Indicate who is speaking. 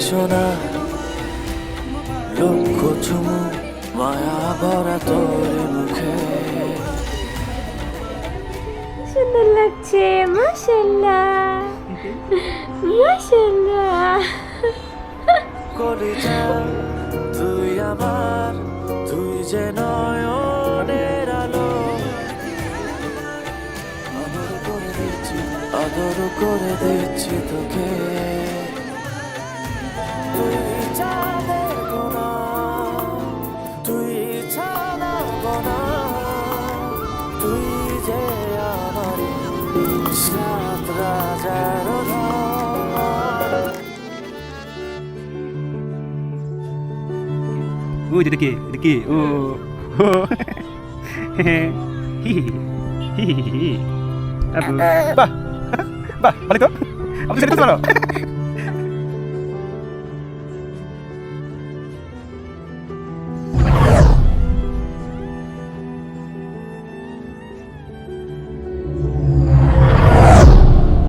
Speaker 1: সোনা লক্ষ চুমু মায়া ভরা তোর মুখে।
Speaker 2: সুন্দর লাগছে, মাশাআল্লাহ মাশাআল্লাহ।
Speaker 1: কলিজা তুই আমার, তুই যে নয়নের আলো। আদর করে দিচ্ছি তোকে। তুই চাঁদের কোনা, তুই ছানা গোনা, তুই যে আমার সাত রাজার ধন।
Speaker 3: ওই যে দেখি ও হি হি হি হি হি। বাহ বাহ ভালো তো, আপনি সেটা তো ভালো।